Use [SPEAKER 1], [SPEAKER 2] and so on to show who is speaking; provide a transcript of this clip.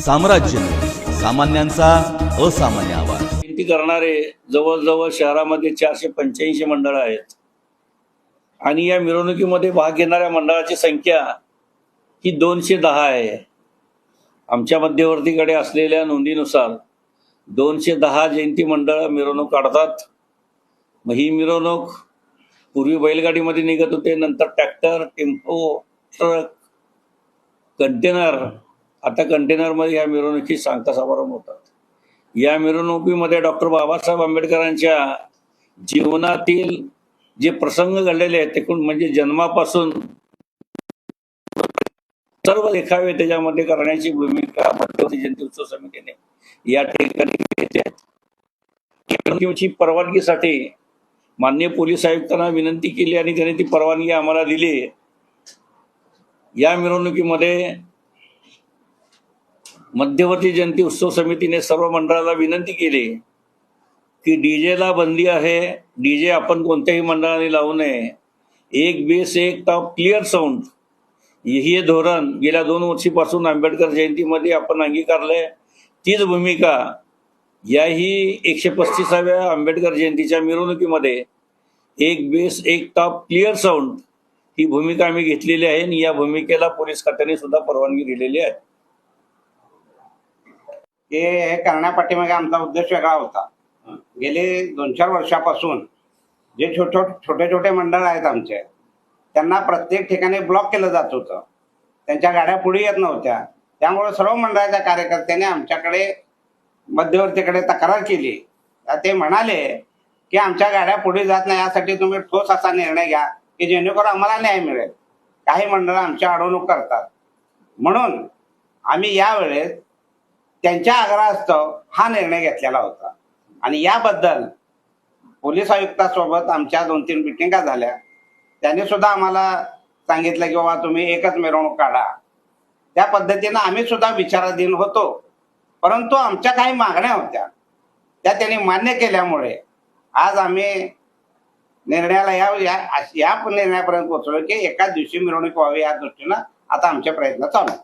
[SPEAKER 1] साम्राज्य सामान्यांचा असामान्य आवाज.
[SPEAKER 2] विनंती करणारे जवळजवळ शहरामध्ये 485 मंडळ आहेत आणि या मिरवणुकीमध्ये भाग घेणाऱ्या मंडळाची संख्या ही 210 आहे. आमच्या मध्यवर्तीकडे असलेल्या नोंदीनुसार 210 जयंती मंडळ मिरवणूक काढतात. मग ही मिरवणूक पूर्वी बैलगाडीमध्ये निघत होते, नंतर ट्रॅक्टर, टेम्पो, ट्रक, कंटेनर. आता कंटेनरमध्ये ह्या मिरवणुकी सांगता समारंभ होतात. या मिरवणुकीमध्ये डॉक्टर बाबासाहेब आंबेडकरांच्या जीवनातील जे प्रसंग घडलेले आहेत ते म्हणजे जन्मापासून सर्व देखावे त्याच्यामध्ये करण्याची भूमिका मध्यवर्ती जयंती उत्सव समितीने या ठिकाणी घेतली आहे. मिरवणुकीची परवानगीसाठी माननीय पोलीस आयुक्तांना विनंती केली आणि त्यांनी ती परवानगी आम्हाला दिली. या मिरवणुकीमध्ये मध्यवर्ती जयंती उत्सव समितीने सर्व मंडळाला विनंती केली की डीजेला बंदी आहे. डीजे आपण कोणत्याही मंडळाने लावू नये. एक बेस एक टॉप क्लिअर साऊंड हे धोरण गेल्या 2 वर्षीपासून आंबेडकर जयंतीमध्ये आपण अंगीकारलंय. तीच भूमिका याही 135व्या आंबेडकर जयंतीच्या मिरवणुकीमध्ये एक बेस एक टॉप क्लिअर साऊंड ही भूमिका आम्ही घेतलेली आहे आणि या भूमिकेला पोलीस खात्याने सुद्धा परवानगी दिलेली आहे.
[SPEAKER 3] हे करण्यापाठीमागे आमचा उद्देश वेगळा होता. गेले 2-4 वर्षापासून जे छोटे छोटे मंडळ आहेत आमचे, त्यांना प्रत्येक ठिकाणी ब्लॉक केलं जात होतं. त्यांच्या गाड्या पुढे येत नव्हत्या. त्यामुळे सर्व मंडळाच्या कार्यकर्त्यांनी आमच्याकडे मध्यवर्तीकडे तक्रार केली. ते म्हणाले की आमच्या गाड्या पुढे जात नाही, यासाठी तुम्ही ठोस असा निर्णय घ्या की जेणेकरून आम्हाला न्याय मिळेल. काही मंडळ आमच्या अडवणूक करतात, म्हणून आम्ही यावेळेस त्यांच्या आग्रहास्तव हा निर्णय घेतलेला होता. आणि याबद्दल पोलीस आयुक्तासोबत आमच्या 2-3 मिटिंगा झाल्या. त्यांनी सुद्धा आम्हाला सांगितलं की बाबा तुम्ही एकच मिरवणूक काढा. त्या पद्धतीनं आम्ही सुद्धा विचाराधीन होतो. परंतु आमच्या काही मागण्या होत्या त्या त्यांनी मान्य केल्यामुळे आज आम्ही निर्णयाला या निर्णयापर्यंत पोहोचलो की एकाच दिवशी मिरवणूक व्हावी या दृष्टीनं आता आमचे प्रयत्न चालू आहेत.